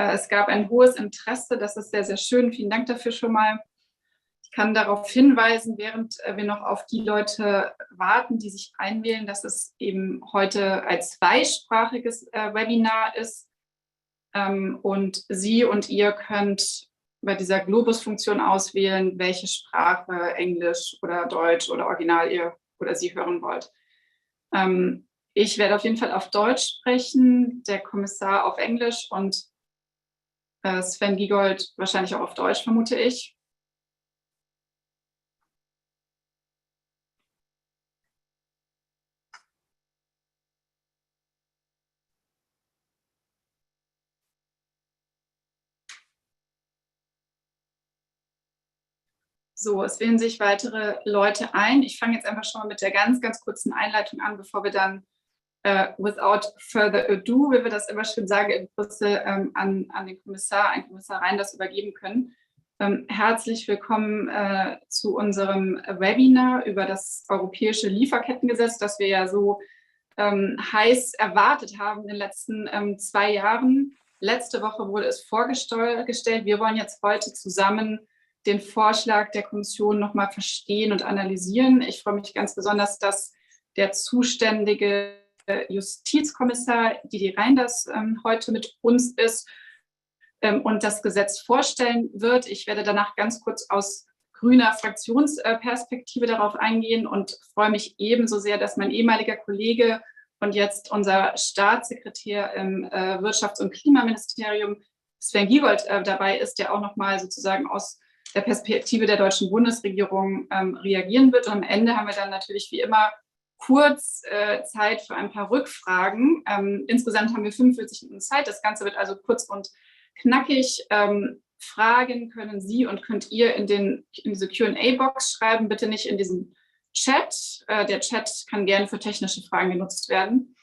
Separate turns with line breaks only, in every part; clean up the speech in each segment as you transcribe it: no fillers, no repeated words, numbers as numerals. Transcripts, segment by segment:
Es gab ein hohes Interesse, das ist sehr, sehr schön. Vielen Dank dafür schon mal. Ich kann darauf hinweisen, während wir noch auf die Leute warten, die sich einwählen, dass es eben heute ein zweisprachiges Webinar ist. Und Sie und ihr könnt bei dieser Globus-Funktion auswählen, welche Sprache, Englisch oder Deutsch oder Original ihr oder Sie hören wollt. Ich werde auf jeden Fall auf Deutsch sprechen, der Kommissar auf Englisch und Sven Giegold wahrscheinlich auch auf Deutsch, vermute ich. So, es wählen sich weitere Leute ein. Ich fange jetzt einfach schon mal mit der ganz, ganz kurzen Einleitung an, bevor wir dann without further ado, wie wir das immer schön sagen in Brüssel, an den Kommissar Reynders übergeben können. Herzlich willkommen zu unserem Webinar über das europäische Lieferkettengesetz, das wir ja so heiß erwartet haben in den letzten 2 Jahren. Letzte Woche wurde es vorgestellt. Wir wollen jetzt heute zusammen den Vorschlag der Kommission nochmal verstehen und analysieren. Ich freue mich ganz besonders, dass der zuständige Justizkommissar Didier Reynders heute mit uns ist und das Gesetz vorstellen wird. Ich werde danach ganz kurz aus grüner Fraktionsperspektive darauf eingehen und freue mich ebenso sehr, dass mein ehemaliger Kollege und jetzt unser Staatssekretär im Wirtschafts- und Klimaministerium Sven Giegold dabei ist, der auch nochmal sozusagen aus der Perspektive der deutschen Bundesregierung reagieren wird. Und am Ende haben wir dann natürlich wie immer kurz Zeit für ein paar Rückfragen. Insgesamt haben wir 45 Minuten Zeit. Das Ganze wird also kurz und knackig. Fragen können Sie und könnt ihr in diese Q&A-Box schreiben, bitte nicht in diesen Chat. Der Chat kann gerne für technische Fragen genutzt werden.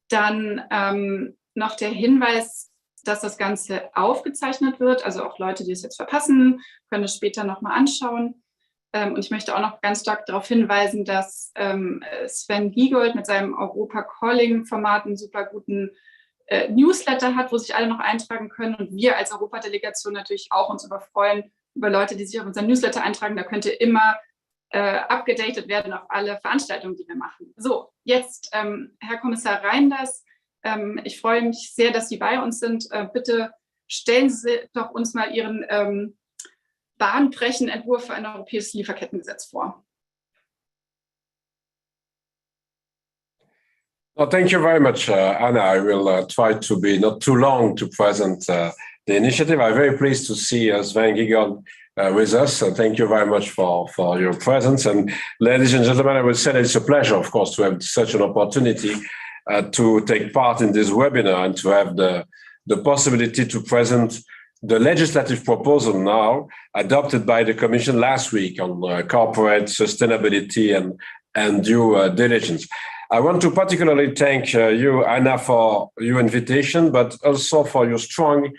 Dann noch der Hinweis, dass das Ganze aufgezeichnet wird. Also auch Leute, die es jetzt verpassen, können es später nochmal anschauen. Und ich möchte auch noch ganz stark darauf hinweisen, dass Sven Giegold mit seinem Europa-Calling-Format einen super guten Newsletter hat, wo sich alle noch eintragen können. Und wir als Europadelegation natürlich auch uns freuen über Leute, die sich auf unseren Newsletter eintragen. Da könnt ihr immer abgedatet werden auf alle Veranstaltungen, die wir machen. So, jetzt Herr Kommissar Reynders, ich freue mich sehr, dass Sie bei uns sind. Bitte stellen Sie doch uns mal Ihren bahnbrechenden Entwurf für ein europäisches Lieferkettengesetz vor.
Well, thank you very much, Anna. I will try to be not too long to present the initiative. I'm very pleased to see Sven Giegold with us. Thank you very much for your presence. And ladies and gentlemen, I would say that it's a pleasure, of course, to have such an opportunity to take part in this webinar and to have the possibility to present the legislative proposal now adopted by the Commission last week on corporate sustainability and due diligence. I want to particularly thank you, Anna, for your invitation, but also for your strong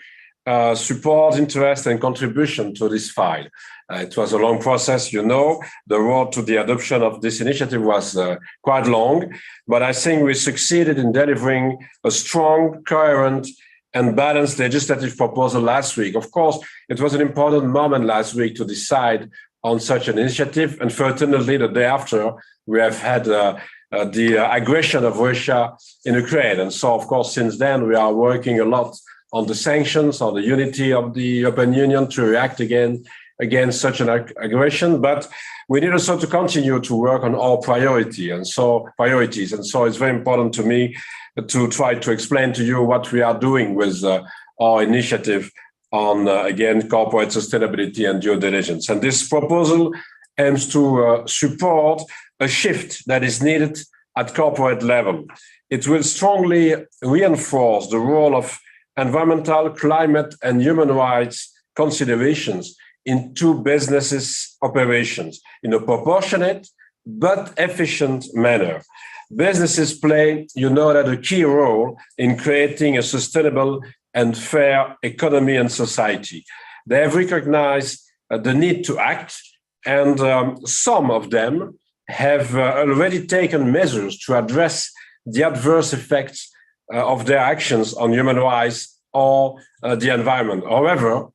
support, interest, and contribution to this file. It was a long process, you know. The road to the adoption of this initiative was quite long, but I think we succeeded in delivering a strong, coherent, and balanced legislative proposal last week. Of course, it was an important moment last week to decide on such an initiative. Unfortunately, the day after, we have had the aggression of Russia in Ukraine. And so, of course, since then, we are working a lot on the sanctions, on the unity of the European Union to react against such an aggression. But we need also to continue to work on our priorities. And so it's very important to me to try to explain to you what we are doing with our initiative on, again, corporate sustainability and due diligence. And this proposal aims to support a shift that is needed at corporate level. It will strongly reinforce the role of environmental, climate, and human rights considerations in two businesses' operations in a proportionate but efficient manner. Businesses play, you know, that a key role in creating a sustainable and fair economy and society. They have recognized the need to act, and some of them have already taken measures to address the adverse effects of their actions on human rights or the environment. However,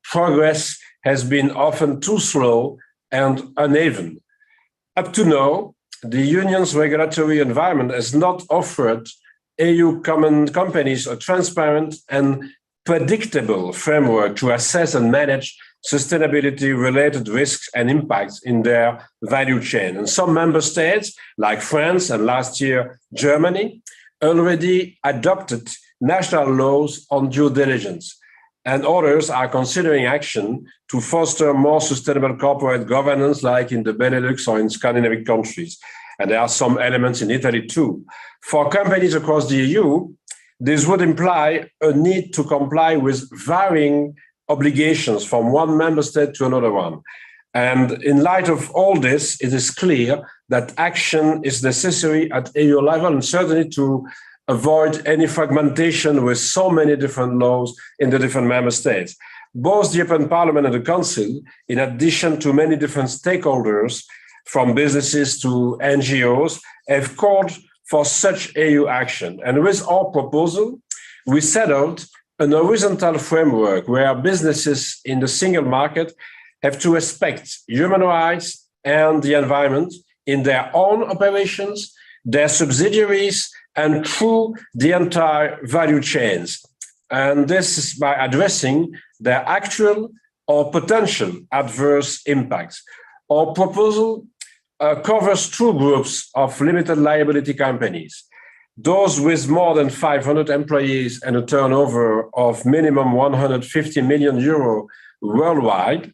progress has been often too slow and uneven. Up to now, the Union's regulatory environment has not offered EU common companies a transparent and predictable framework to assess and manage sustainability-related risks and impacts in their value chain. And some member states, like France and last year Germany, already adopted national laws on due diligence, and others are considering action to foster more sustainable corporate governance, like in the Benelux or in Scandinavian countries. And there are some elements in Italy too. For companies across the EU, this would imply a need to comply with varying obligations from one member state to another one. And in light of all this, it is clear that action is necessary at EU level, and certainly to avoid any fragmentation with so many different laws in the different member states. Both the European Parliament and the Council, in addition to many different stakeholders, from businesses to NGOs, have called for such EU action. And with our proposal, we set out an horizontal framework where businesses in the single market have to respect human rights and the environment in their own operations, their subsidiaries, and through the entire value chains. And this is by addressing their actual or potential adverse impacts. Our proposal covers two groups of limited liability companies: those with more than 500 employees and a turnover of minimum 150 million euro worldwide,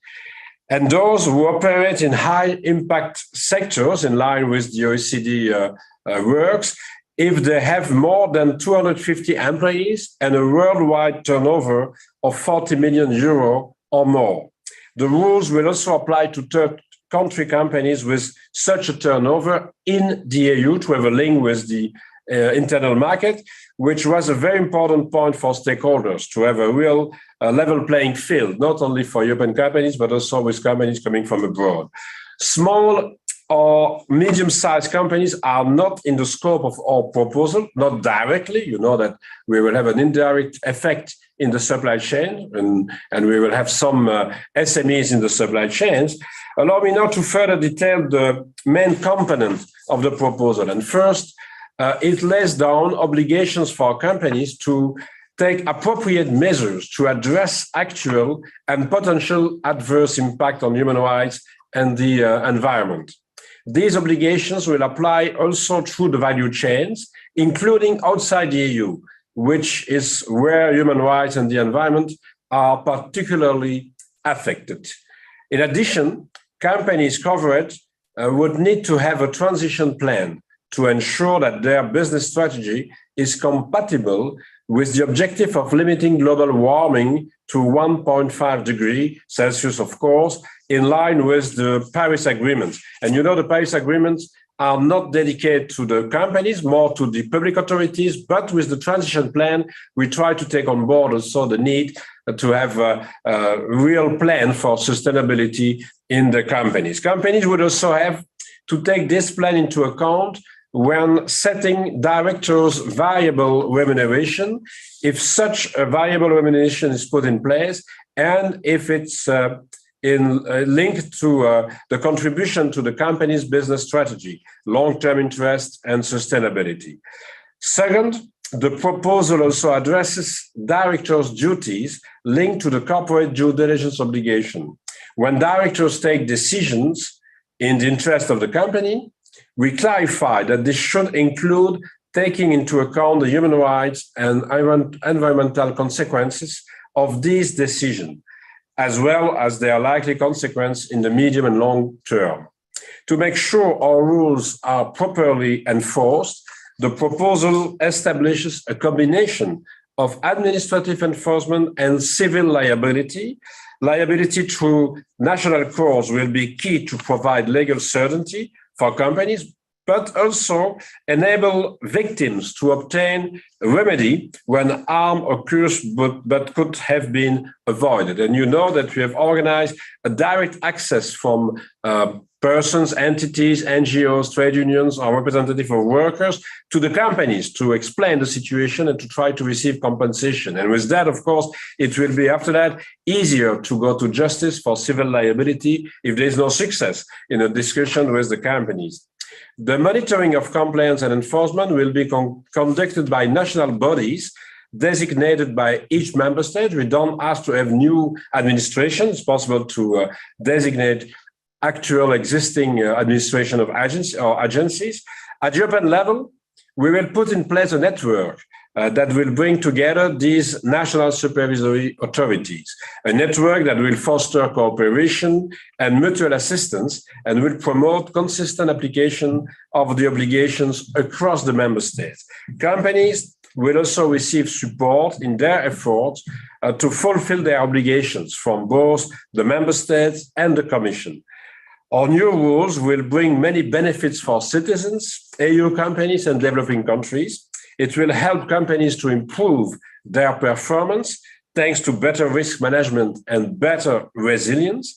and those who operate in high impact sectors in line with the OECD works, if they have more than 250 employees and a worldwide turnover of 40 million euro or more. The rules will also apply to third country companies with such a turnover in the EU to have a link with the internal market, which was a very important point for stakeholders, to have a real level playing field, not only for European companies, but also with companies coming from abroad. Small or medium-sized companies are not in the scope of our proposal, not directly. You know that we will have an indirect effect in the supply chain, and we will have some SMEs in the supply chains. Allow me now to further detail the main component of the proposal. And first, it lays down obligations for companies to take appropriate measures to address actual and potential adverse impact on human rights and the environment. These obligations will apply also through the value chains, including outside the EU, which is where human rights and the environment are particularly affected. In addition, companies covered would need to have a transition plan to ensure that their business strategy is compatible with the objective of limiting global warming to 1.5 degrees Celsius, of course, in line with the Paris Agreement. And you know, the Paris Agreements are not dedicated to the companies, more to the public authorities, but with the transition plan, we try to take on board also the need to have a real plan for sustainability in the companies. Companies would also have to take this plan into account when setting directors' variable remuneration, if such a variable remuneration is put in place, and if it's linked to the contribution to the company's business strategy, long-term interest, and sustainability. Second, the proposal also addresses directors' duties linked to the corporate due diligence obligation. When directors take decisions in the interest of the company, we clarify that this should include taking into account the human rights and environmental consequences of these decisions, as well as their likely consequence in the medium and long term. To make sure our rules are properly enforced, the proposal establishes a combination of administrative enforcement and civil liability. Liability through national courts will be key to provide legal certainty for companies, but also enable victims to obtain a remedy when harm occurs but could have been avoided. And you know that we have organized a direct access from persons, entities, NGOs, trade unions, or representative of workers to the companies to explain the situation and to try to receive compensation. And with that, of course, it will be after that easier to go to justice for civil liability if there is no success in a discussion with the companies. The monitoring of compliance and enforcement will be conducted by national bodies designated by each member state. We don't ask to have new administration. It's possible to designate actual existing administration of agencies. At European level, we will put in place a network that will bring together these national supervisory authorities, a network that will foster cooperation and mutual assistance and will promote consistent application of the obligations across the member states. Companies will also receive support in their efforts to fulfill their obligations from both the member states and the Commission. Our new rules will bring many benefits for citizens, EU companies, and developing countries. It will help companies to improve their performance thanks to better risk management and better resilience.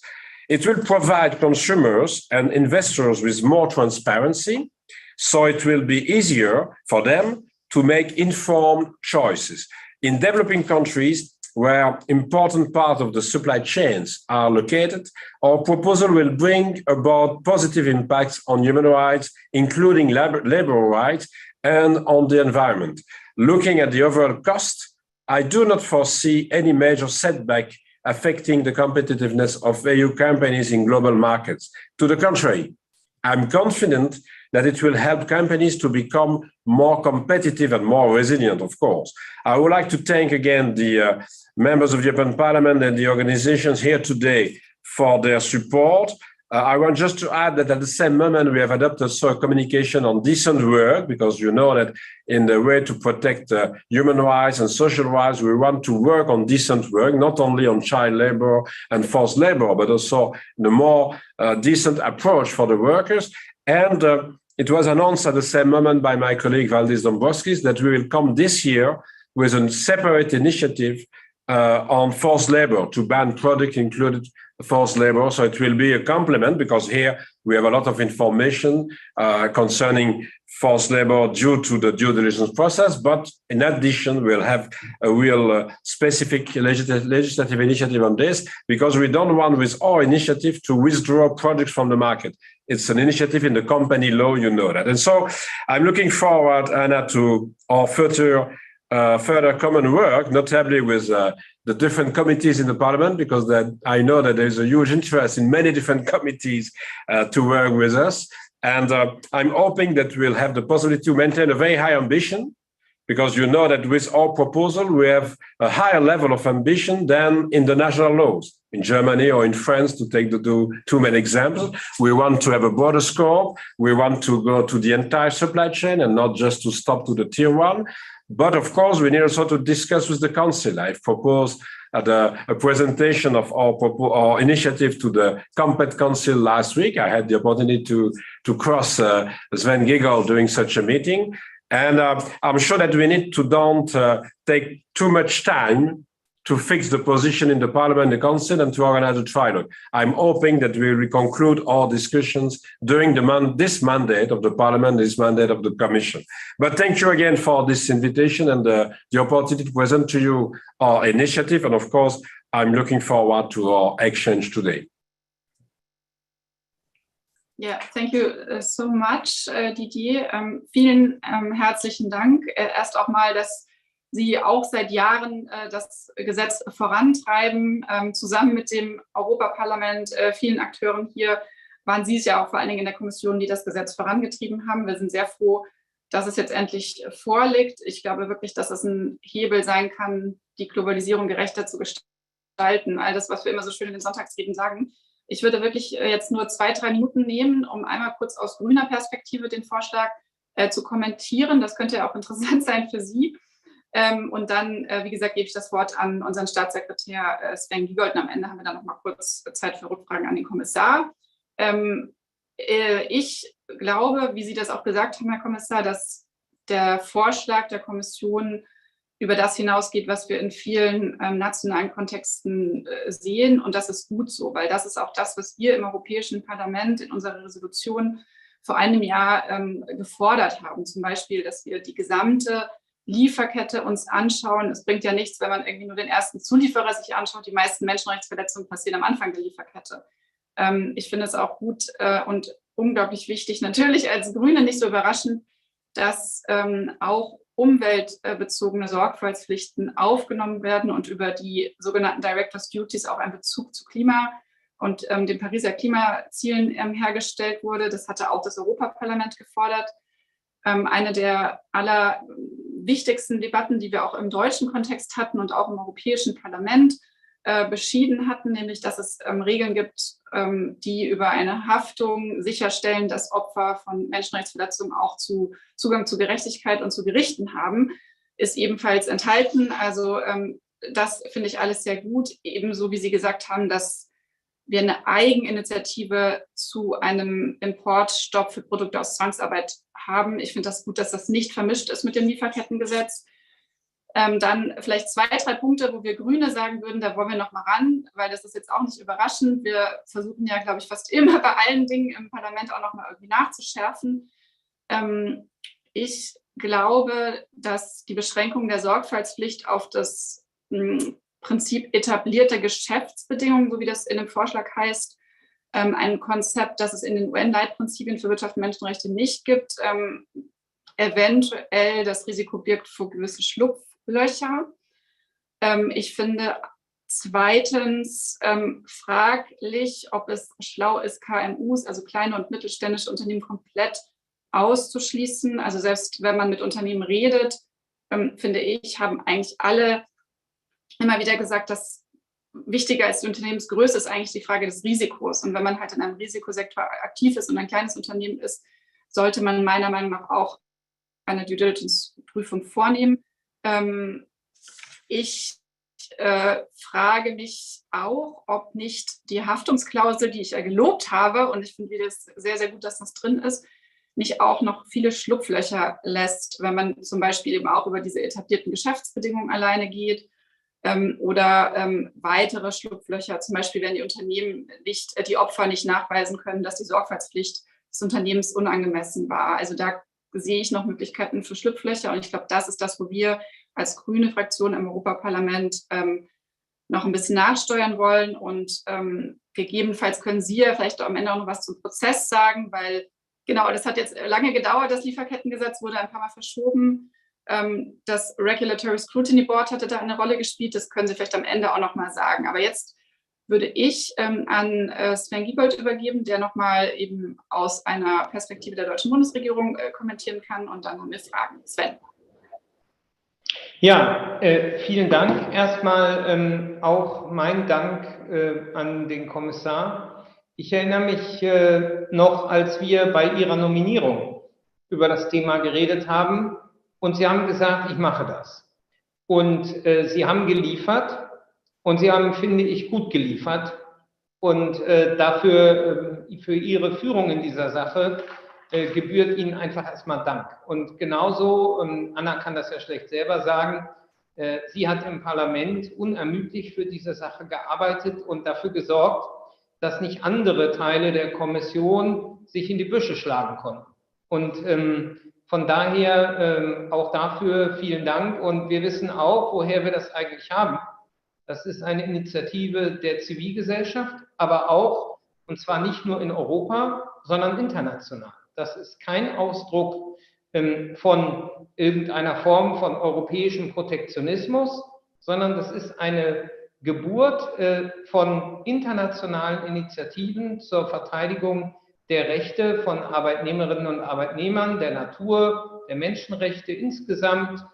It will provide consumers and investors with more transparency, so it will be easier for them to make informed choices. In developing countries, where important parts of the supply chains are located, our proposal will bring about positive impacts on human rights, including labor rights, and on the environment. Looking at the overall cost, I do not foresee any major setback affecting the competitiveness of EU companies in global markets. To the contrary, I'm confident that it will help companies to become more competitive and more resilient, of course. I would like to thank again the members of the European Parliament and the organizations here today for their support. I want just to add that at the same moment, we have adopted a communication on decent work, because you know that in the way to protect human rights and social rights, we want to work on decent work, not only on child labor and forced labor, but also the more decent approach for the workers. And it was announced at the same moment by my colleague Valdis Dombrovskis that we will come this year with a separate initiative on forced labor to ban products included forced labor. So it will be a complement, because here we have a lot of information concerning forced labor due to the due diligence process. But in addition, we'll have a real specific legislative initiative on this, because we don't want with our initiative to withdraw products from the market. It's an initiative in the company law, you know that. And so I'm looking forward, Anna, to our further common work, notably with the different committees in the Parliament, because I know that there's a huge interest in many different committees to work with us. And I'm hoping that we'll have the possibility to maintain a very high ambition, because you know that with our proposal, we have a higher level of ambition than in the national laws. In Germany or in France, to take the two main examples, we want to have a broader scope. We want to go to the entire supply chain and not just to stop to the tier one. But of course, we need also to discuss with the Council. I've proposed a presentation of our initiative to the Compet Council last week. I had the opportunity to cross Sven Giegold during such a meeting. And I'm sure that we need to don't take too much time to fix the position in the Parliament, the Council, and to organize a trilogue. I'm hoping that we will conclude our discussions during this mandate of the Parliament, this mandate of the Commission. But thank you again for this invitation and the opportunity to present to you our initiative. And of course, I'm looking forward to our exchange today.
Ja, thank you so much, Didier. Vielen herzlichen Dank. Erst auch mal, dass Sie auch seit Jahren das Gesetz vorantreiben, zusammen mit dem Europaparlament, vielen Akteuren hier, waren Sie es ja auch vor allen Dingen in der Kommission, die das Gesetz vorangetrieben haben. Wir sind sehr froh, dass es jetzt endlich vorliegt. Ich glaube wirklich, dass es ein Hebel sein kann, die Globalisierung gerechter zu gestalten. All das, was wir immer so schön in den Sonntagsreden sagen. Ich würde wirklich jetzt nur 2-3 Minuten nehmen, um einmal kurz aus grüner Perspektive den Vorschlag zu kommentieren. Das könnte ja auch interessant sein für Sie. Und dann, wie gesagt, gebe ich das Wort an unseren Staatssekretär Sven Giegold. Und am Ende haben wir dann noch mal kurz Zeit für Rückfragen an den Kommissar. ich glaube, wie Sie das auch gesagt haben, Herr Kommissar, dass der Vorschlag der Kommission über das hinausgeht, was wir in vielen nationalen Kontexten sehen. Und das ist gut so, weil das ist auch das, was wir im Europäischen Parlament in unserer Resolution vor einem Jahr gefordert haben. Zum Beispiel, dass wir die gesamte Lieferkette uns anschauen. Es bringt ja nichts, wenn man irgendwie nur den ersten Zulieferer sich anschaut. Die meisten Menschenrechtsverletzungen passieren am Anfang der Lieferkette. Ich finde es auch gut und unglaublich wichtig, natürlich als Grüne nicht so überraschend, dass auch umweltbezogene Sorgfaltspflichten aufgenommen werden und über die sogenannten Directors' Duties auch ein Bezug zu Klima und den Pariser Klimazielen hergestellt wurde. Das hatte auch das Europaparlament gefordert. Eine der allerwichtigsten Debatten, die wir auch im deutschen Kontext hatten und auch im Europäischen Parlament beschieden hatten, nämlich dass es Regeln gibt, die über eine Haftung sicherstellen, dass Opfer von Menschenrechtsverletzungen auch Zugang zu Gerechtigkeit und zu Gerichten haben, ist ebenfalls enthalten. Also das finde ich alles sehr gut, ebenso wie Sie gesagt haben, dass wir eine Eigeninitiative zu einem Importstopp für Produkte aus Zwangsarbeit haben. Ich finde das gut, dass das nicht vermischt ist mit dem Lieferkettengesetz. Dann vielleicht 2, 3 Punkte, wo wir Grüne sagen würden, da wollen wir noch mal ran, weil das ist jetzt auch nicht überraschend. Wir versuchen ja, glaube ich, fast immer bei allen Dingen im Parlament auch noch mal irgendwie nachzuschärfen. Ich glaube, dass die Beschränkung der Sorgfaltspflicht auf das Prinzip etablierte Geschäftsbedingungen, so wie das in dem Vorschlag heißt, ein Konzept, das es in den UN-Leitprinzipien für Wirtschaft und Menschenrechte nicht gibt, eventuell das Risiko birgt für gewisse Schlupflöcher. Ich finde zweitens fraglich, ob es schlau ist, KMUs, also kleine und mittelständische Unternehmen, komplett auszuschließen. Also selbst wenn man mit Unternehmen redet, finde ich, haben eigentlich alle immer wieder gesagt, dass wichtiger als die Unternehmensgröße ist eigentlich die Frage des Risikos. Und wenn man halt in einem Risikosektor aktiv ist und ein kleines Unternehmen ist, sollte man meiner Meinung nach auch eine Due Diligence-Prüfung vornehmen. Ich frage mich auch, ob nicht die Haftungsklausel, die ich ja gelobt habe, und ich finde das sehr, sehr gut, dass das drin ist, nicht auch noch viele Schlupflöcher lässt, wenn man zum Beispiel eben auch über diese etablierten Geschäftsbedingungen alleine geht oder weitere Schlupflöcher, zum Beispiel wenn die Unternehmen die Opfer nicht nachweisen können, dass die Sorgfaltspflicht des Unternehmens unangemessen war. Also da sehe ich noch Möglichkeiten für Schlupflöcher und ich glaube, das ist das, wo wir als grüne Fraktion im Europaparlament noch ein bisschen nachsteuern wollen und gegebenenfalls können Sie ja vielleicht am Ende auch noch was zum Prozess sagen, weil genau, das hat jetzt lange gedauert, das Lieferkettengesetz wurde ein paar Mal verschoben. Das Regulatory Scrutiny Board hatte da eine Rolle gespielt, das können Sie vielleicht am Ende auch noch mal sagen. Aber jetzt würde ich an Sven Giegold übergeben, der noch mal eben aus einer Perspektive der deutschen Bundesregierung kommentieren kann und dann haben wir Fragen. Sven.
Ja, vielen Dank. Erstmal auch mein Dank an den Kommissar. Ich erinnere mich noch, als wir bei Ihrer Nominierung über das Thema geredet haben und Sie haben gesagt, ich mache das. Und Sie haben geliefert und Sie haben, finde ich, gut geliefert. Und dafür, für Ihre Führung in dieser Sache, gebührt Ihnen einfach erstmal Dank. Und genauso, Anna kann das ja schlecht selber sagen, sie hat im Parlament unermüdlich für diese Sache gearbeitet und dafür gesorgt, dass nicht andere Teile der Kommission sich in die Büsche schlagen konnten. Und von daher auch dafür vielen Dank. Und wir wissen auch, woher wir das eigentlich haben. Das ist eine Initiative der Zivilgesellschaft, aber auch, und zwar nicht nur in Europa, sondern international. Das ist kein Ausdruck von irgendeiner Form von europäischem Protektionismus, sondern das ist eine Geburt von internationalen Initiativen zur Verteidigung der Rechte von Arbeitnehmerinnen und Arbeitnehmern, der Natur, der Menschenrechte insgesamt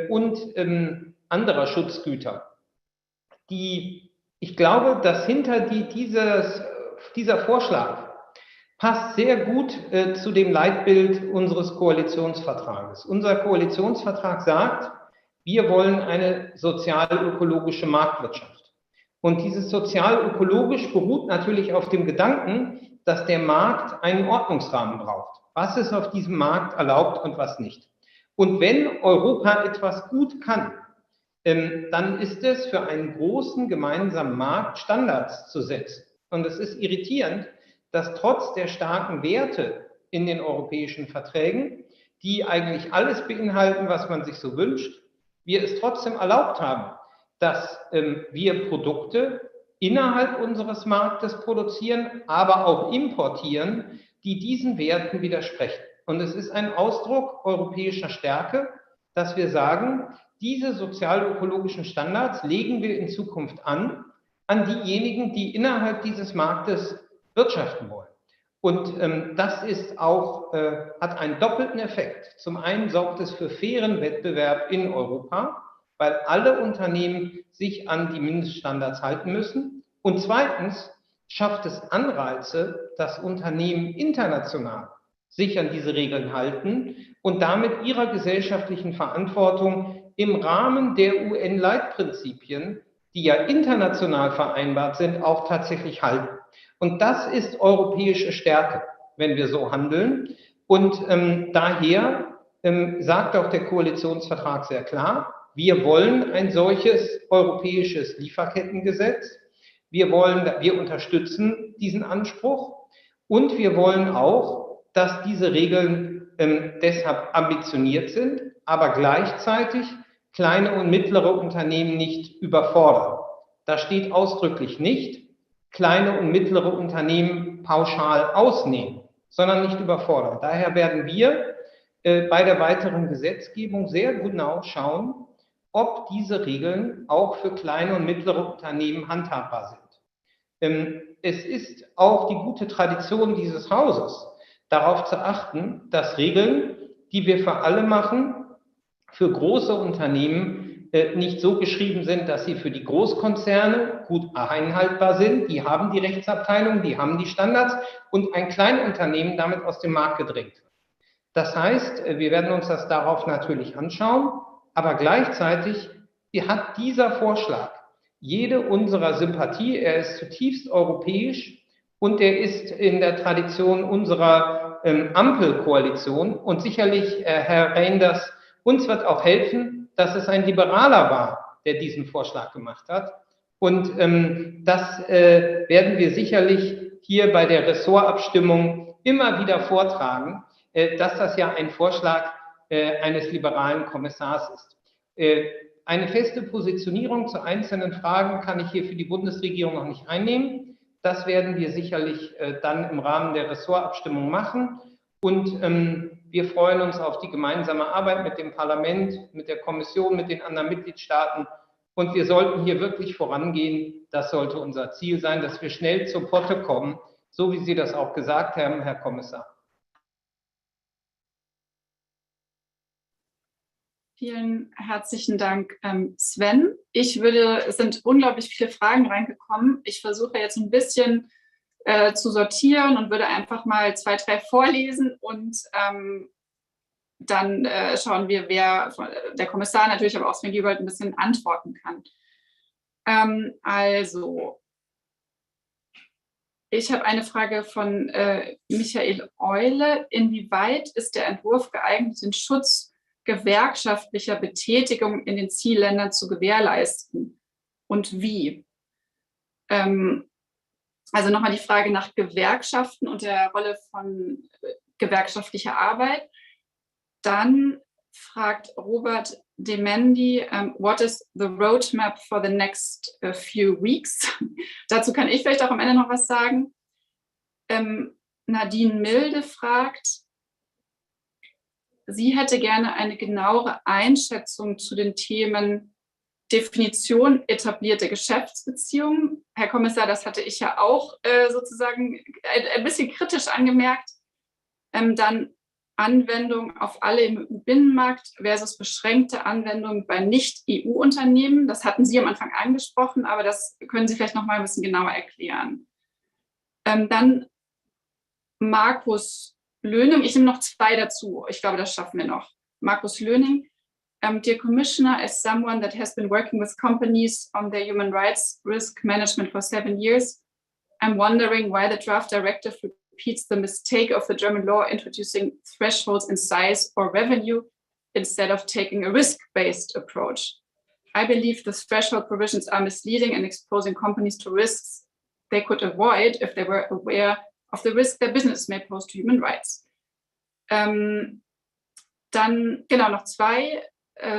und anderer Schutzgüter. Ich glaube, dass hinter dieser Vorschlag passt sehr gut zu dem Leitbild unseres Koalitionsvertrages. Unser Koalitionsvertrag sagt, wir wollen eine sozial-ökologische Marktwirtschaft. Und dieses sozial-ökologisch beruht natürlich auf dem Gedanken, dass der Markt einen Ordnungsrahmen braucht. Was ist auf diesem Markt erlaubt und was nicht? Und wenn Europa etwas gut kann, dann ist es für einen großen gemeinsamen Markt Standards zu setzen. Und es ist irritierend, dass trotz der starken Werte in den europäischen Verträgen, die eigentlich alles beinhalten, was man sich so wünscht, wir es trotzdem erlaubt haben, dass wir Produkte innerhalb unseres Marktes produzieren, aber auch importieren, die diesen Werten widersprechen. Und es ist ein Ausdruck europäischer Stärke, dass wir sagen, diese sozial-ökologischen Standards legen wir in Zukunft an diejenigen, die innerhalb dieses Marktes wirtschaften wollen. Und das ist auch, hat einen doppelten Effekt. Zum einen sorgt es für fairen Wettbewerb in Europa, weil alle Unternehmen sich an die Mindeststandards halten müssen. Und zweitens schafft es Anreize, dass Unternehmen international sich an diese Regeln halten und damit ihrer gesellschaftlichen Verantwortung im Rahmen der UN-Leitprinzipien, die ja international vereinbart sind, auch tatsächlich halten. Und das ist europäische Stärke, wenn wir so handeln. Und daher sagt auch der Koalitionsvertrag sehr klar, wir wollen ein solches europäisches Lieferkettengesetz. Wir unterstützen diesen Anspruch und wir wollen auch, dass diese Regeln deshalb ambitioniert sind, aber gleichzeitig kleine und mittlere Unternehmen nicht überfordern. Da steht ausdrücklich nicht, kleine und mittlere Unternehmen pauschal ausnehmen, sondern nicht überfordern. Daher werden wir bei der weiteren Gesetzgebung sehr genau schauen, ob diese Regeln auch für kleine und mittlere Unternehmen handhabbar sind. Es ist auch die gute Tradition dieses Hauses, darauf zu achten, dass Regeln, die wir für alle machen, für große Unternehmen nicht so geschrieben sind, dass sie für die Großkonzerne gut einhaltbar sind. Die haben die Rechtsabteilung, die haben die Standards und ein Kleinunternehmen damit aus dem Markt gedrängt wird. Das heißt, wir werden uns das darauf natürlich anschauen, aber gleichzeitig hat dieser Vorschlag jede unserer Sympathie. Er ist zutiefst europäisch und er ist in der Tradition unserer Ampelkoalition. Und sicherlich, Herr Reinders, uns wird auch helfen, dass es ein Liberaler war, der diesen Vorschlag gemacht hat. Und das werden wir sicherlich hier bei der Ressortabstimmung immer wieder vortragen, dass das ja ein Vorschlag eines liberalen Kommissars ist. Eine feste Positionierung zu einzelnen Fragen kann ich hier für die Bundesregierung noch nicht einnehmen. Das werden wir sicherlich dann im Rahmen der Ressortabstimmung machen. Und wir freuen uns auf die gemeinsame Arbeit mit dem Parlament, mit der Kommission, mit den anderen Mitgliedstaaten. Und wir sollten hier wirklich vorangehen. Das sollte unser Ziel sein, dass wir schnell zur Potte kommen, so wie Sie das auch gesagt haben, Herr Kommissar.
Vielen herzlichen Dank, Sven. Es sind unglaublich viele Fragen reingekommen. Ich versuche jetzt ein bisschen zu sortieren und würde einfach mal 2, 3 vorlesen und dann schauen wir, wer, der Kommissar natürlich, aber auch Sven Giegold ein bisschen antworten kann. Also, ich habe eine Frage von Michael Eule. Inwieweit ist der Entwurf geeignet, den Schutz gewerkschaftlicher Betätigung in den Zielländern zu gewährleisten und wie? Also nochmal die Frage nach Gewerkschaften und der Rolle von gewerkschaftlicher Arbeit. Dann fragt Robert Demendi, what is the roadmap for the next few weeks? Dazu kann ich vielleicht auch am Ende noch was sagen. Nadine Milde fragt, sie hätte gerne eine genauere Einschätzung zu den Themen Definition etablierte Geschäftsbeziehungen. Herr Kommissar, das hatte ich ja auch sozusagen ein bisschen kritisch angemerkt. Dann Anwendung auf alle im EU-Binnenmarkt versus beschränkte Anwendung bei Nicht-EU-Unternehmen. Das hatten Sie am Anfang angesprochen, aber das können Sie vielleicht noch mal ein bisschen genauer erklären. Dann Markus Löning, ich nehme noch 2 dazu. Ich glaube, das schaffen wir noch. Markus Löning, Dear Commissioner, as someone that has been working with companies on their human rights risk management for 7 years, I'm wondering why the draft directive repeats the mistake of the German law introducing thresholds in size or revenue instead of taking a risk-based approach. I believe the threshold provisions are misleading and exposing companies to risks they could avoid if they were aware of the risk their business may pose to human rights. Dann, genau, noch zwei.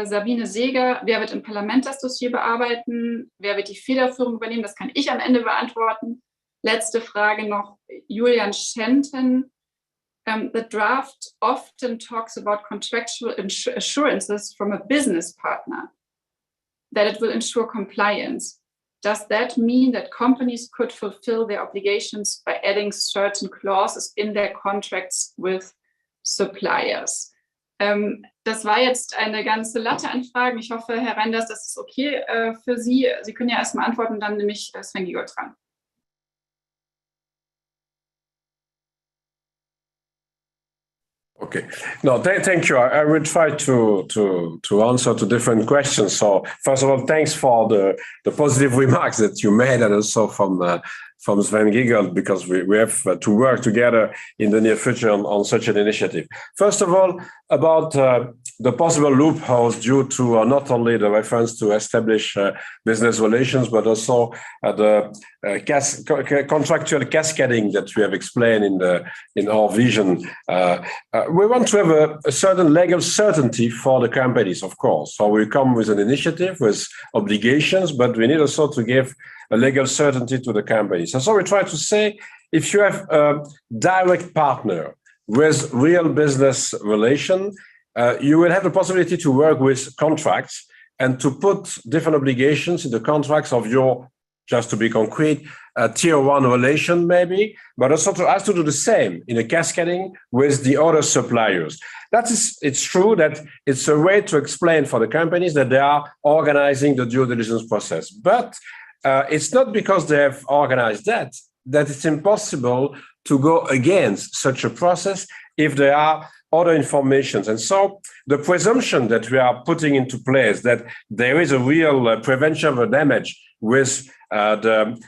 Sabine Seeger, wer wird im Parlament das Dossier bearbeiten? Wer wird die Federführung übernehmen? Das kann ich am Ende beantworten. Letzte Frage noch, Julian Schenten. The draft often talks about contractual assurances from a business partner that it will ensure compliance. Does that mean that companies could fulfill their obligations by adding certain clauses in their contracts with suppliers? Das war jetzt eine ganze Latte an Fragen. Ich hoffe, Herr Reinders, das ist okay für Sie. Sie können ja erstmal antworten, dann nehme ich Sven Giegold dran.
Okay. No, thank you. I will try to answer to different questions. So first of all, thanks for the positive remarks that you made, and also from Sven Giegold, because we have to work together in the near future on such an initiative. First of all, about the possible loopholes due to not only the reference to establish business relations, but also the contractual cascading that we have explained in our vision. We want to have a certain legal certainty for the companies, of course. So we come with an initiative with obligations, but we need also to give a legal certainty to the companies. And so we try to say, if you have a direct partner with real business relation, you will have the possibility to work with contracts and to put different obligations in the contracts of your, just to be concrete, tier one relation maybe, but also to ask to do the same in a cascading with the other suppliers. It's true that it's a way to explain for the companies that they are organizing the due diligence process. But it's not because they have organized that it's impossible to go against such a process if there are other informations. And so the presumption that we are putting into place that there is a real prevention of damage with the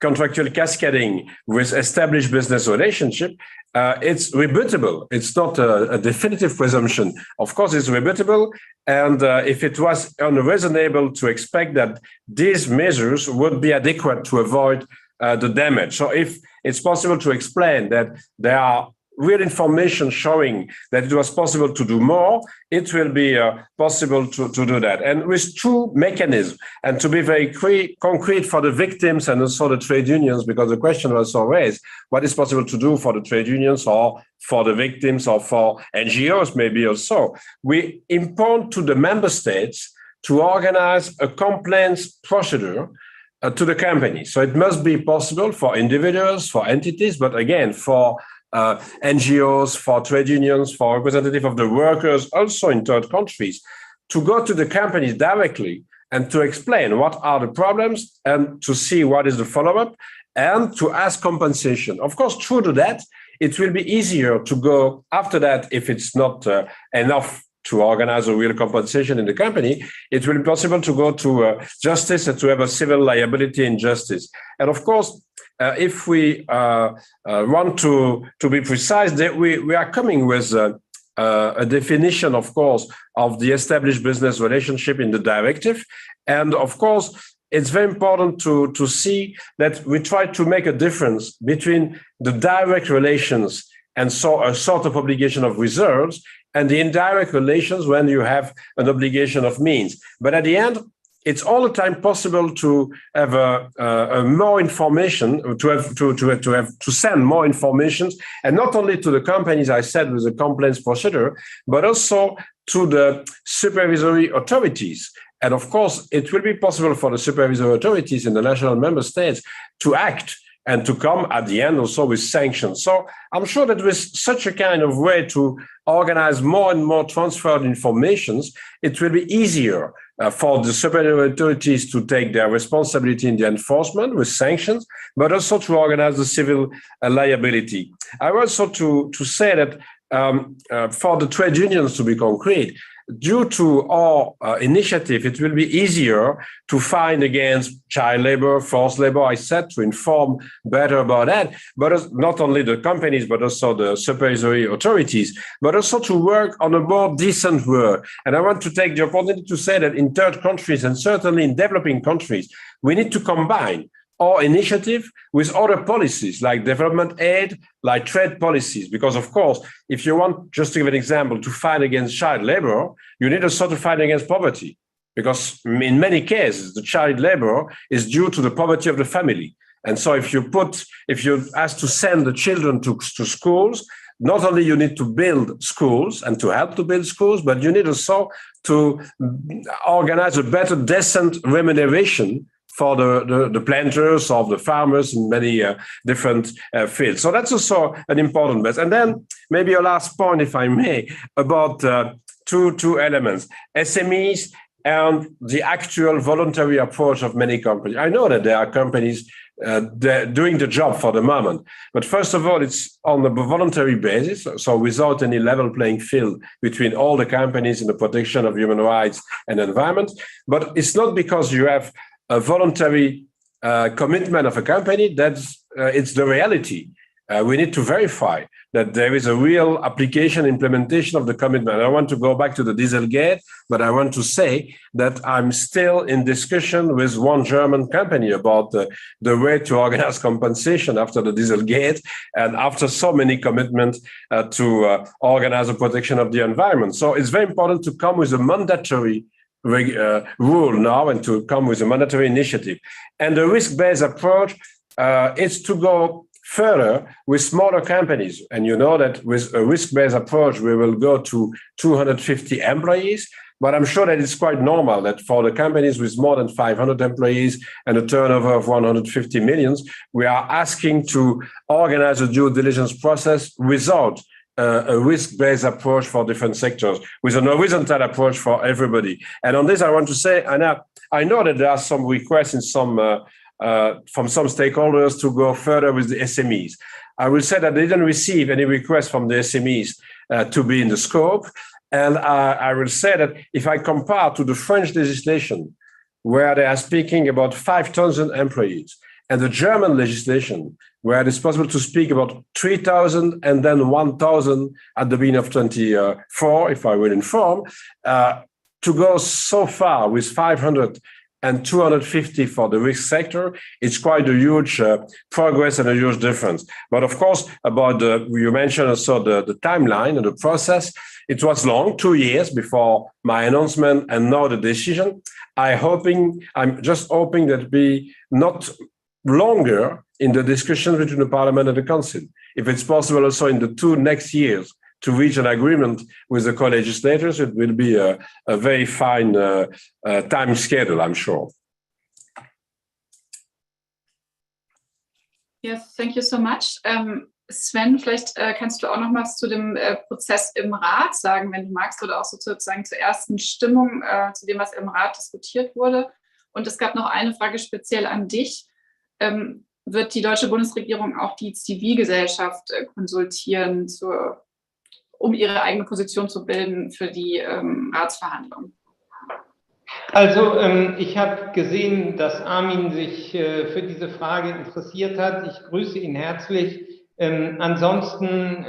contractual cascading with established business relationship, it's rebuttable. It's not a definitive presumption. Of course, it's rebuttable. And if it was unreasonable to expect that these measures would be adequate to avoid the damage. So if it's possible to explain that there are real information showing that it was possible to do more, it will be possible to do that. And with true mechanism, and to be very concrete for the victims and also the trade unions, because the question was raised, what is possible to do for the trade unions or for the victims or for NGOs maybe also? We import to the member states to organize a complaints procedure to the company. So it must be possible for individuals, for entities, but again, for NGOs, for trade unions, for representatives of the workers, also in third countries, to go to the companies directly and to explain what are the problems and to see what is the follow-up and to ask compensation. Of course, true to that, it will be easier to go after that if it's not enough to organize a real compensation in the company. It will be possible to go to justice and to have a civil liability in justice. And of course, if we want to be precise, that we are coming with a definition, of course, of the established business relationship in the directive. And of course, it's very important to see that we try to make a difference between the direct relations and so a sort of obligation of reserves and the indirect relations when you have an obligation of means. But at the end, it's all the time possible to have a more information, to send more information, and not only to the companies, I said, with the complaints procedure, but also to the supervisory authorities. And of course, it will be possible for the supervisory authorities in the national member states to act and to come at the end also with sanctions. So I'm sure that with such a kind of way to organize more and more transferred informations, it will be easier for the supervisory authorities to take their responsibility in the enforcement with sanctions, but also to organize the civil liability. I also to say that for the trade unions, to be concrete, due to our initiative, it will be easier to fight against child labor, forced labor, I said, to inform better about that, but not only the companies, but also the supervisory authorities, but also to work on a more decent work. And I want to take the opportunity to say that in third countries, and certainly in developing countries, we need to combine our initiative with other policies like development aid, like trade policies. Because of course, if you want, just to give an example, to fight against child labor, you need also to fight against poverty. Because in many cases, the child labor is due to the poverty of the family. And so if you ask to send the children to schools, not only you need to build schools and to help to build schools, but you need also to organize a better, decent remuneration for the planters or the farmers in many different fields. So that's also an important message. And then maybe a last point, if I may, about two elements, SMEs and the actual voluntary approach of many companies. I know that there are companies doing the job for the moment. But first of all, it's on a voluntary basis, so without any level playing field between all the companies in the protection of human rights and environment. But it's not because you have a voluntary commitment of a company that's it's the reality. We need to verify that there is a real application, implementation of the commitment. I want to go back to the Dieselgate, but I want to say that I'm still in discussion with one German company about the way to organize compensation after the Dieselgate and after so many commitments to organize the protection of the environment. So it's very important to come with a mandatory rule now and to come with a mandatory initiative. And the risk-based approach is to go further with smaller companies. And you know that with a risk-based approach, we will go to 250 employees. But I'm sure that it's quite normal that for the companies with more than 500 employees and a turnover of 150 millions, we are asking to organize a due diligence process without a risk-based approach for different sectors, with an horizontal approach for everybody. And on this, I want to say, Anna, I know that there are some requests in from some stakeholders to go further with the SMEs. I will say that they didn't receive any requests from the SMEs to be in the scope. And I will say that if I compare to the French legislation, where they are speaking about 5,000 employees, and the German legislation, where it is possible to speak about 3,000 and then 1,000 at the beginning of 24, if I will inform, to go so far with 500 and 250 for the risk sector, it's quite a huge progress and a huge difference. But of course, about you mentioned also the timeline and the process. It was long, 2 years before my announcement and now the decision. I'm just hoping that we not longer in the discussion between the Parliament and the Council. If it's possible also in the 2 next years to reach an agreement with the co-legislators, it will be a very fine time schedule, I'm sure.
Yes, thank you so much. Sven, vielleicht kannst du auch noch was zu dem Prozess im Rat sagen, wenn du magst, oder auch sozusagen zur ersten Stimmung, zu dem, was im Rat diskutiert wurde. Und es gab noch eine Frage speziell an dich. Wird die deutsche Bundesregierung auch die Zivilgesellschaft konsultieren, um ihre eigene Position zu bilden für die Ratsverhandlungen?
Also ich habe gesehen, dass Armin sich für diese Frage interessiert hat. Ich grüße ihn herzlich. Ansonsten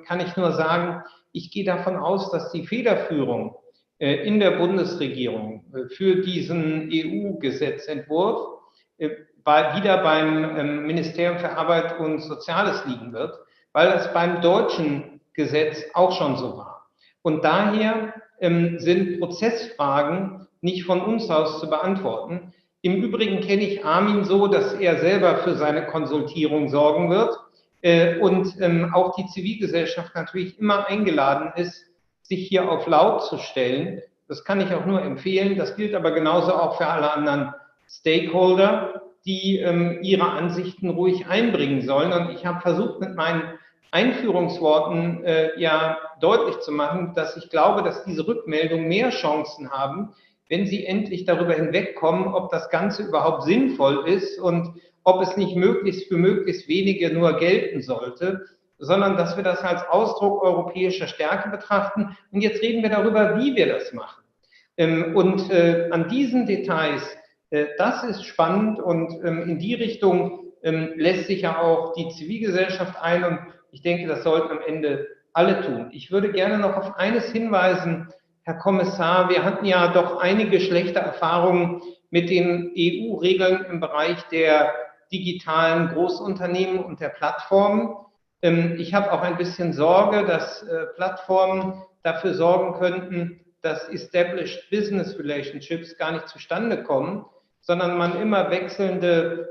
kann ich nur sagen, ich gehe davon aus, dass die Federführung in der Bundesregierung für diesen EU-Gesetzentwurf wieder beim Ministerium für Arbeit und Soziales liegen wird, weil es beim deutschen Gesetz auch schon so war. Und daher sind Prozessfragen nicht von uns aus zu beantworten. Im Übrigen kenne ich Armin so, dass er selber für seine Konsultierung sorgen wird und auch die Zivilgesellschaft natürlich immer eingeladen ist, sich hier auf laut zu stellen. Das kann ich auch nur empfehlen. Das gilt aber genauso auch für alle anderen Stakeholder, die ihre Ansichten ruhig einbringen sollen. Und ich habe versucht, mit meinen Einführungsworten ja deutlich zu machen, dass ich glaube, dass diese Rückmeldungen mehr Chancen haben, wenn sie endlich darüber hinwegkommen, ob das Ganze überhaupt sinnvoll ist und ob es nicht für möglichst wenige nur gelten sollte. sondern dass wir das als Ausdruck europäischer Stärke betrachten. Und jetzt reden wir darüber, wie wir das machen. Und an diesen Details, das ist spannend und in die Richtung lässt sich ja auch die Zivilgesellschaft ein und ich denke, das sollten am Ende alle tun. Ich würde gerne noch auf eines hinweisen, Herr Kommissar, wir hatten ja doch einige schlechte Erfahrungen mit den EU-Regeln im Bereich der digitalen Großunternehmen und der Plattformen. Ich habe auch ein bisschen Sorge, dass Plattformen dafür sorgen könnten, dass Established Business Relationships gar nicht zustande kommen, sondern man immer wechselnde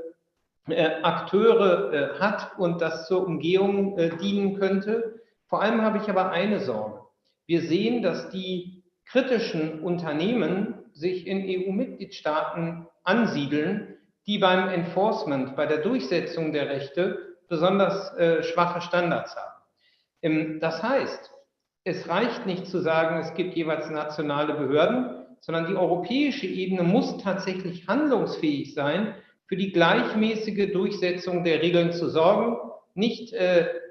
Akteure hat und das zur Umgehung dienen könnte. Vor allem habe ich aber eine Sorge. Wir sehen, dass die kritischen Unternehmen sich in EU-Mitgliedstaaten ansiedeln, die beim Enforcement, bei der Durchsetzung der Rechte besonders schwache Standards haben. Das heißt, es reicht nicht zu sagen, es gibt jeweils nationale Behörden, sondern die europäische Ebene muss tatsächlich handlungsfähig sein, für die gleichmäßige Durchsetzung der Regeln zu sorgen. Nicht,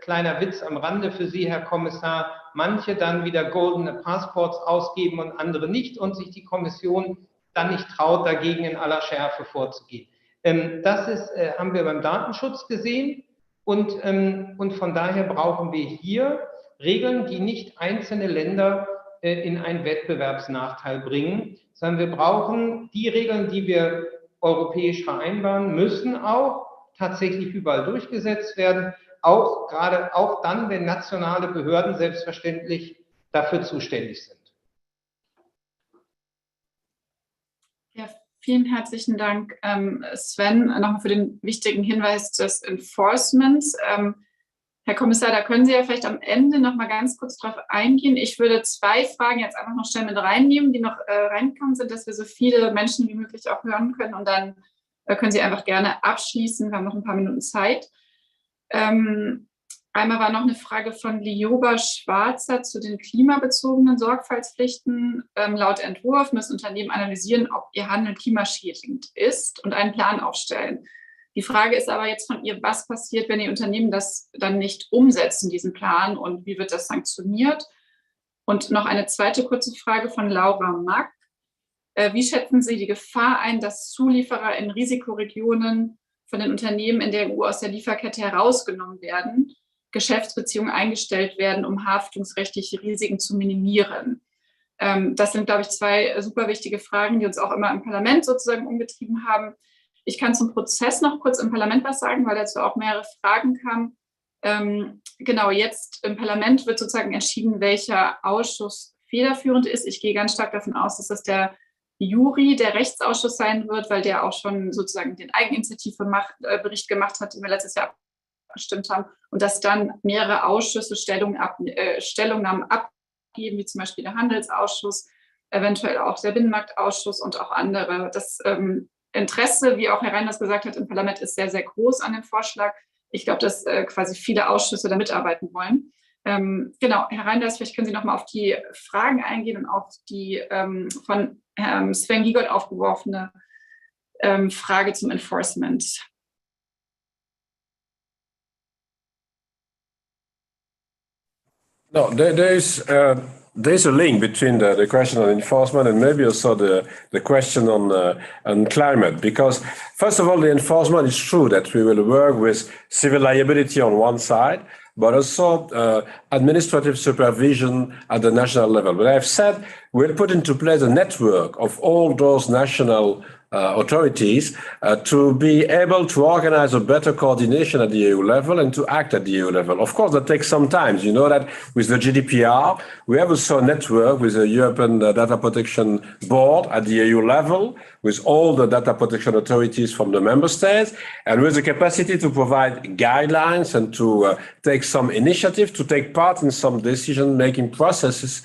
kleiner Witz am Rande für Sie, Herr Kommissar, manche dann wieder goldene Passports ausgeben und andere nicht und sich die Kommission dann nicht traut, dagegen in aller Schärfe vorzugehen. Das haben wir beim Datenschutz gesehen und von daher brauchen wir hier Regeln, die nicht einzelne Länder in einen Wettbewerbsnachteil bringen, sondern wir brauchen die Regeln, die wir europäisch vereinbaren, müssen auch tatsächlich überall durchgesetzt werden, auch dann, wenn nationale Behörden selbstverständlich dafür zuständig sind.
Ja, vielen herzlichen Dank, Sven, nochmal für den wichtigen Hinweis des Enforcements. Herr Kommissar, da können Sie ja vielleicht am Ende noch mal ganz kurz drauf eingehen. Ich würde 2 Fragen jetzt einfach noch schnell mit reinnehmen, die noch reingekommen sind, dass wir so viele Menschen wie möglich auch hören können. Und dann können Sie einfach gerne abschließen. Wir haben noch ein paar Minuten Zeit. Einmal war noch eine Frage von Lioba Schwarzer zu den klimabezogenen Sorgfaltspflichten. Laut Entwurf müssen Unternehmen analysieren, ob ihr Handeln klimaschädigend ist und einen Plan aufstellen. Die Frage ist aber jetzt von ihr, was passiert, wenn die Unternehmen das dann nicht umsetzen, diesen Plan, und wie wird das sanktioniert? Und noch eine zweite kurze Frage von Laura Mack. Wie schätzen Sie die Gefahr ein, dass Zulieferer in Risikoregionen von den Unternehmen in der EU aus der Lieferkette herausgenommen werden, Geschäftsbeziehungen eingestellt werden, um haftungsrechtliche Risiken zu minimieren? Das sind, glaube ich, 2 super wichtige Fragen, die uns auch immer im Parlament sozusagen umgetrieben haben. Ich kann zum Prozess noch kurz im Parlament was sagen, weil dazu auch mehrere Fragen kamen. Genau, jetzt im Parlament wird sozusagen entschieden, welcher Ausschuss federführend ist. Ich gehe ganz stark davon aus, dass das der Juri, der Rechtsausschuss sein wird, weil der auch schon sozusagen den Eigeninitiativbericht gemacht hat, den wir letztes Jahr abgestimmt haben, und dass dann mehrere Ausschüsse Stellungnahmen abgeben, wie zum Beispiel der Handelsausschuss, eventuell auch der Binnenmarktausschuss und auch andere. Das Interesse, wie auch Herr Reinders gesagt hat, im Parlament ist sehr, sehr groß an dem Vorschlag. Ich glaube, dass quasi viele Ausschüsse da mitarbeiten wollen. Genau, Herr Reinders, vielleicht können Sie noch mal auf die Fragen eingehen und auch die von Herrn Sven Giegold aufgeworfene Frage zum Enforcement.
No, there's a link between the question on enforcement and maybe also the question on climate, because first of all, the enforcement is true that we will work with civil liability on one side, but also administrative supervision at the national level. But I've said we'll put into place a network of all those national authorities to be able to organize a better coordination at the EU level and to act at the EU level. Of course, that takes some time. You know that with the GDPR, we have also a network with the European Data Protection Board at the EU level, with all the data protection authorities from the member states, and with the capacity to provide guidelines and to take some initiative, to take part in some decision-making processes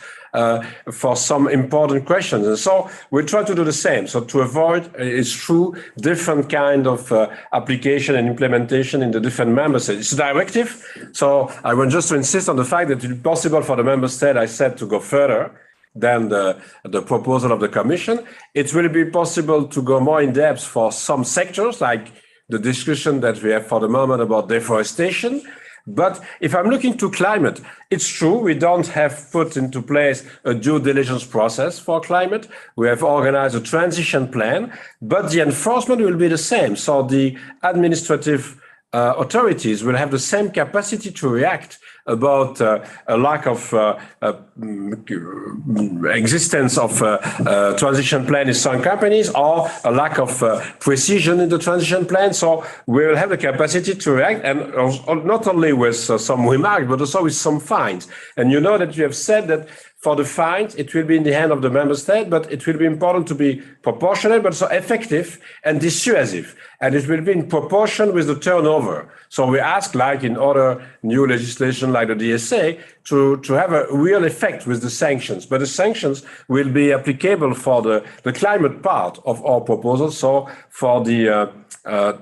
for some important questions. And so we try to do the same. So to avoid, it's true, different kind of application and implementation in the different member states. It's a directive. So I want just to insist on the fact that it's possible for the member state, I said, to go further than the proposal of the Commission. It will be possible to go more in depth for some sectors, like the discussion that we have for the moment about deforestation. But if I'm looking to climate, it's true, we don't have put into place a due diligence process for climate. We have organized a transition plan, but the enforcement will be the same. So the administrative authorities will have the same capacity to react about a lack of existence of transition plan in some companies, or a lack of precision in the transition plan. So we will have the capacity to react, and not only with some remarks, but also with some fines. And you know that you have said that for the fines, it will be in the hand of the member state, but it will be important to be proportionate, but also effective and dissuasive. And it will be in proportion with the turnover. So we ask, like in other new legislation like the DSA, to have a real effect with the sanctions. But the sanctions will be applicable for the climate part of our proposal. So for the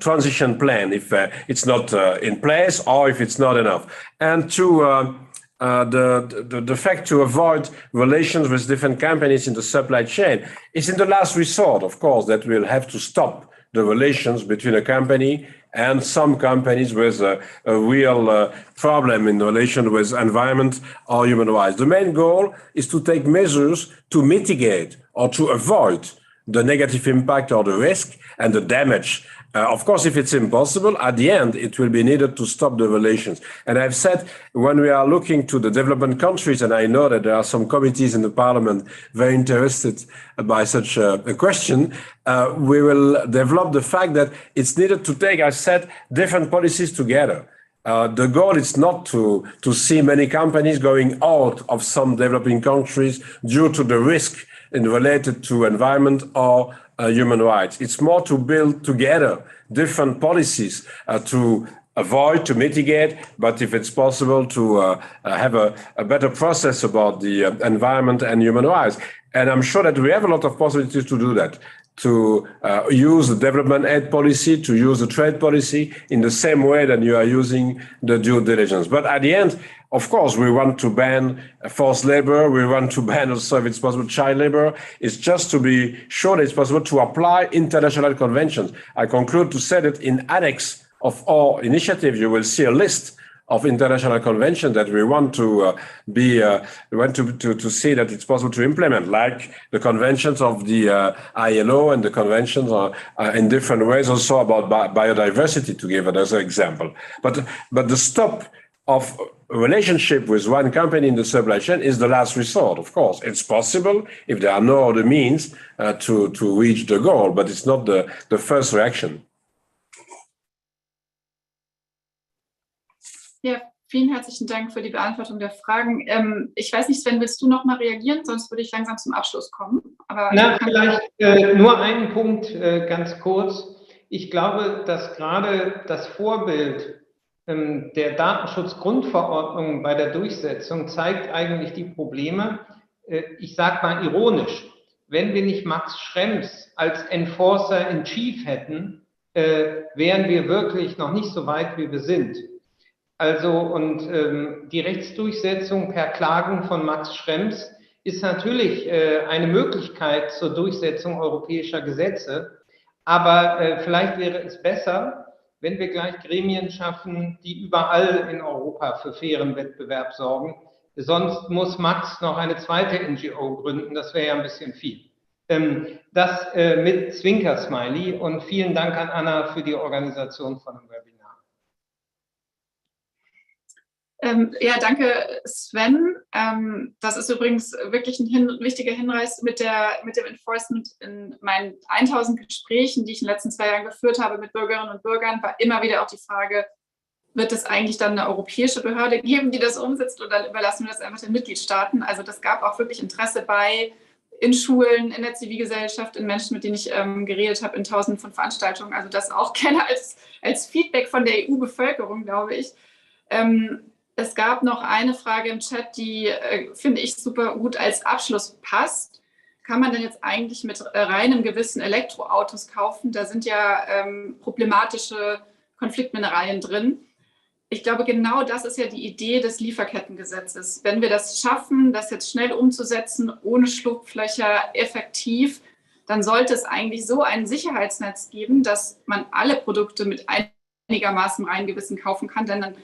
transition plan, if it's not in place or if it's not enough. And to the fact to avoid relations with different companies in the supply chain is in the last resort, of course, that we'll have to stop the relations between a company and some companies with a real problem in relation with environment or human rights. The main goal is to take measures to mitigate or to avoid the negative impact or the risk and the damage. Of course, if it's impossible, at the end, it will be needed to stop the relations. And I've said, when we are looking to the development countries, and I know that there are some committees in the parliament very interested by such a question, we will develop the fact that it's needed to take, I said, different policies together. The goal is not to see many companies going out of some developing countries due to the risk related to environment or human rights. It's more to build together different policies to avoid, to mitigate, but if it's possible to have a better process about the environment and human rights. And I'm sure that we have a lot of possibilities to do that, to use the development aid policy, to use the trade policy in the same way that you are using the due diligence. But at the end, of course, we want to ban forced labor. We want to ban also, if it's possible, child labor. It's just to be sure that it's possible to apply international conventions. I conclude to say that in annex of our initiative, you will see a list of international conventions that we want to to see that it's possible to implement, like the conventions of the ILO and the conventions in different ways also about biodiversity, to give another example. But the stop of relationship with one company in the supply chain is the last resort. Of course, it's possible if there are no other means to reach the goal, but it's not the first reaction.
Ja, vielen herzlichen Dank für die Beantwortung der Fragen. Ich weiß nicht, Sven, willst du noch mal reagieren? Sonst würde ich langsam zum Abschluss kommen. Aber
vielleicht nur einen Punkt ganz kurz. Ich glaube, dass gerade das Vorbild der Datenschutzgrundverordnung bei der Durchsetzung zeigt eigentlich die Probleme. Ich sage mal ironisch, wenn wir nicht Max Schrems als Enforcer in Chief hätten, wären wir wirklich noch nicht so weit, wie wir sind. Also, und die Rechtsdurchsetzung per Klagen von Max Schrems ist natürlich eine Möglichkeit zur Durchsetzung europäischer Gesetze, aber vielleicht wäre es besser, wenn wir gleich Gremien schaffen, die überall in Europa für fairen Wettbewerb sorgen. Sonst muss Max noch eine zweite NGO gründen, das wäre ja ein bisschen viel. Das mit Zwinker-Smiley, und vielen Dank an Anna für die Organisation von dem Webinar.
Ja, danke, Sven. Das ist übrigens wirklich ein wichtiger Hinweis mit dem Enforcement. In meinen 1000 Gesprächen, die ich in den letzten 2 Jahren geführt habe mit Bürgerinnen und Bürgern, war immer wieder auch die Frage, wird es eigentlich dann eine europäische Behörde geben, die das umsetzt, oder überlassen wir das einfach den Mitgliedstaaten? Also das gab auch wirklich Interesse in Schulen, in der Zivilgesellschaft, in Menschen, mit denen ich geredet habe, in Tausenden von Veranstaltungen. Also das auch gerne als Feedback von der EU-Bevölkerung, glaube ich. Es gab noch eine Frage im Chat, die, finde ich, super gut als Abschluss passt. Kann man denn jetzt eigentlich mit reinem Gewissen Elektroautos kaufen? Da sind ja problematische Konfliktmineralien drin. Ich glaube, genau das ist ja die Idee des Lieferkettengesetzes. Wenn wir das schaffen, das jetzt schnell umzusetzen, ohne Schlupflöcher, effektiv, dann sollte es eigentlich so ein Sicherheitsnetz geben, dass man alle Produkte mit einigermaßen reinem Gewissen kaufen kann, denn dann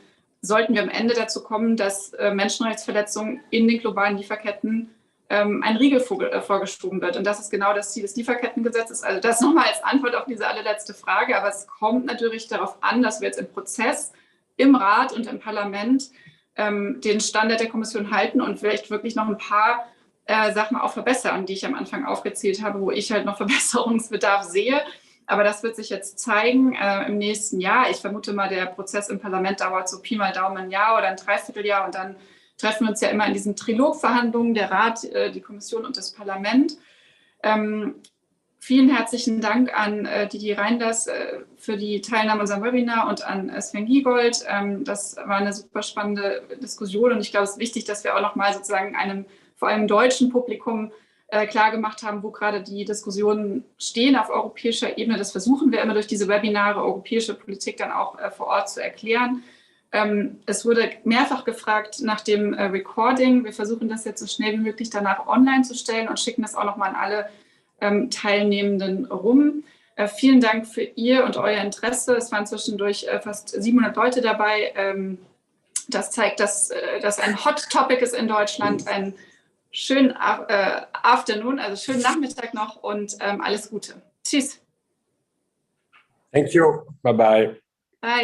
sollten wir am Ende dazu kommen, dass Menschenrechtsverletzungen in den globalen Lieferketten ein Riegel vorgeschoben wird. Und das ist genau das Ziel des Lieferkettengesetzes. Also das nochmal als Antwort auf diese allerletzte Frage. Aber es kommt natürlich darauf an, dass wir jetzt im Prozess, im Rat und im Parlament den Standard der Kommission halten und vielleicht wirklich noch ein paar Sachen auch verbessern, die ich am Anfang aufgezählt habe, wo ich halt noch Verbesserungsbedarf sehe. Aber das wird sich jetzt zeigen im nächsten Jahr. Ich vermute mal, der Prozess im Parlament dauert so Pi mal Daumen ein Jahr oder ein Dreivierteljahr und dann treffen wir uns ja immer in diesen Trilogverhandlungen, der Rat, die Kommission und das Parlament. Vielen herzlichen Dank an Didi Reinders für die Teilnahme an unserem Webinar und an Sven Giegold. Das war eine super spannende Diskussion und ich glaube, es ist wichtig, dass wir auch nochmal sozusagen einem vor allem deutschen Publikum klargemacht haben, wo gerade die Diskussionen stehen auf europäischer Ebene. Das versuchen wir immer durch diese Webinare, europäische Politik dann auch vor Ort zu erklären. Es wurde mehrfach gefragt nach dem Recording. Wir versuchen das jetzt so schnell wie möglich danach online zu stellen und schicken das auch nochmal an alle Teilnehmenden rum. Vielen Dank für Ihr und euer Interesse. Es waren zwischendurch fast 700 Leute dabei. Das zeigt, dass das ein Hot Topic ist in Deutschland. Einen schönen Afternoon, also schönen Nachmittag noch und alles Gute. Tschüss.
Thank you. Bye-bye.